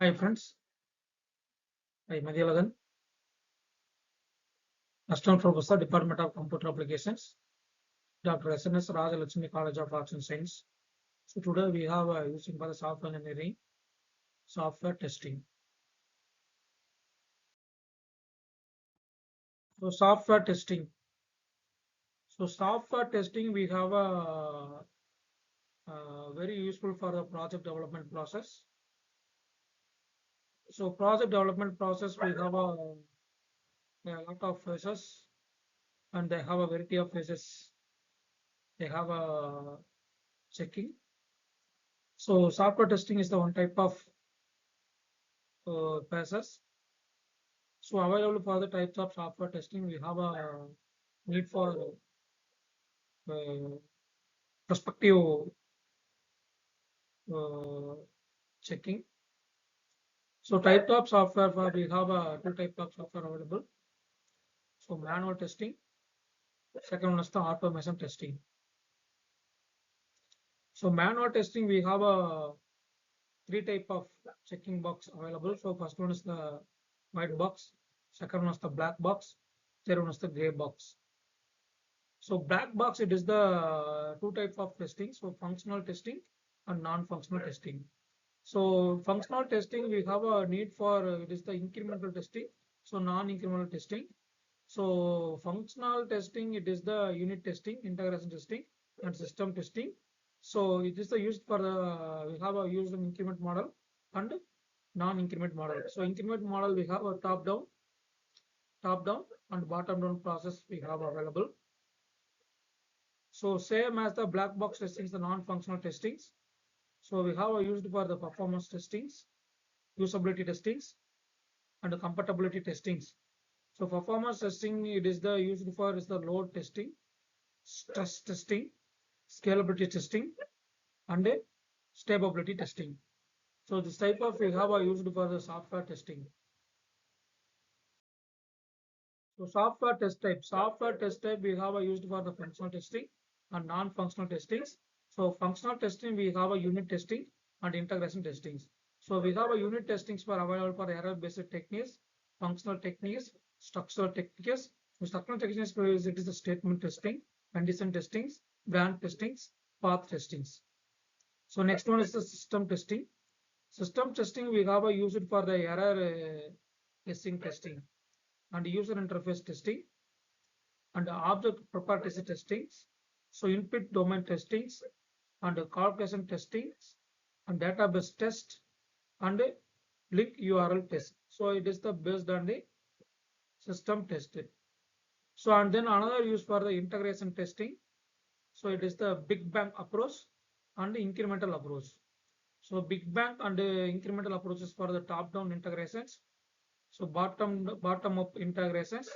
Hi friends, I Madhyalagan, Assistant Professor, Department of Computer Applications, Dr. SNSInsitution College of Arts and Science. So today we have using for the software engineering, software testing. So software testing. So software testing we have very useful for the project development process. So project development process we have a lot of phases and they have a variety of phases. They have a checking. So software testing is the one type of phases. So available for the types of software testing, we have a need for uh, prospective uh, checking. So type of software for we have two types of software available. So manual testing, second one is the automation testing. So manual testing we have a three type of checking box available. So first one is the white box, second one is the black box, third one is the gray box. So black box, it is the two types of testing. So functional testing and non-functional testing. So functional testing, we have a need for it is the incremental testing. So non-incremental testing. So functional testing, it is the unit testing, integration testing, and system testing. So it is the used for the we have a used an increment model and non-increment model. So increment model we have a top down and bottom down process we have available. So same as the black box testings, the non-functional testings. So we have used for the performance testings, usability testings, and the compatibility testings. So performance testing, it is the used for is the load testing, stress testing, scalability testing, and a stability testing. So this type of we have used for the software testing. So software test type we have used for the functional testing and non-functional testings. So functional testing we have a unit testing and integration testings. So we have a unit testings for available for error-based techniques, functional techniques, structural techniques. So structural techniques it is the statement testing, condition testings, branch testings, path testings. So next one is the system testing. System testing we have a used for the error guessing testing and user interface testing and object properties testings. So input domain testings and calculation testings and database test and link URL test. So it is the based on the system tested. So and then another use for the integration testing. So it is the big bang approach and the incremental approach. So big bang and incremental approaches for the top down integrations. So bottom up integrations.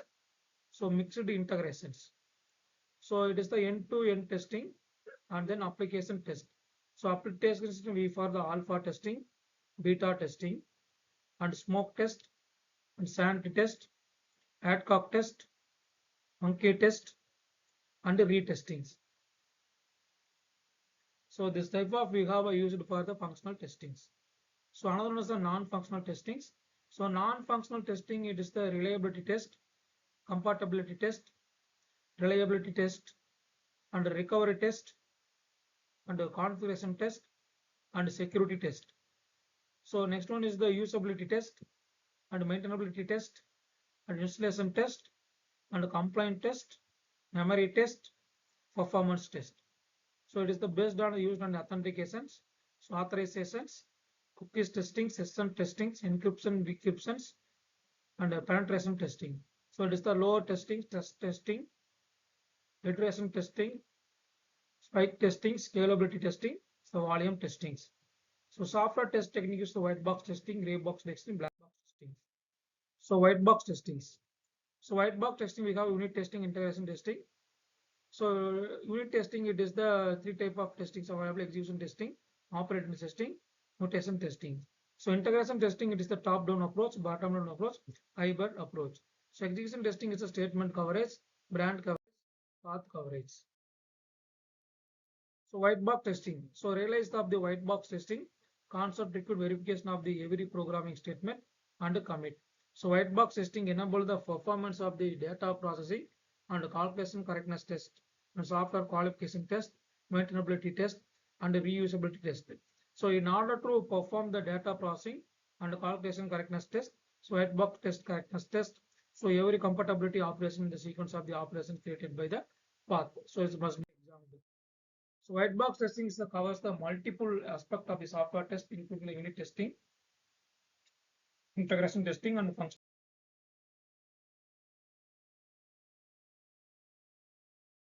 So mixed integrations. So it is the end-to-end testing and then application test. So application testing we for the alpha testing, beta testing, and smoke test, and sanity test, adcock test, monkey test, and retestings. So this type of we have used for the functional testings. So another one is the non-functional testings. So non-functional testing, it is the reliability test, compatibility test, reliability test, and recovery test, and configuration test, and security test. So next one is the usability test, and maintainability test, and installation test, and compliance test, memory test, performance test. So it is the based on used on authentications, so authorizations, cookies testing, session testings, encryption, decryptions, and penetration testing. So it is the load testing, test testing, iteration testing, spike testing, scalability testing, so volume testings. So software test technique is the white box testing, gray box testing, black box testing. So white box testings. So white box testing we have unit testing, integration testing. So unit testing it is the three type of testing available: execution testing, operating testing, notation testing. So integration testing it is the top down approach, bottom down approach, hybrid approach. So execution testing is a statement coverage, brand coverage, path coverage. So white box testing. So realize of the white box testing. concept required verification of the every programming statement and commit. So white box testing enable the performance of the data processing and calculation correctness test and software qualification test, maintainability test, and reusability test. So in order to perform the data processing and calculation correctness test, so white box test correctness test, so every compatibility operation in the sequence of the operation created by the path. So it must be examined. So white box testing covers the multiple aspect of the software test, including the unit testing, integration testing, and function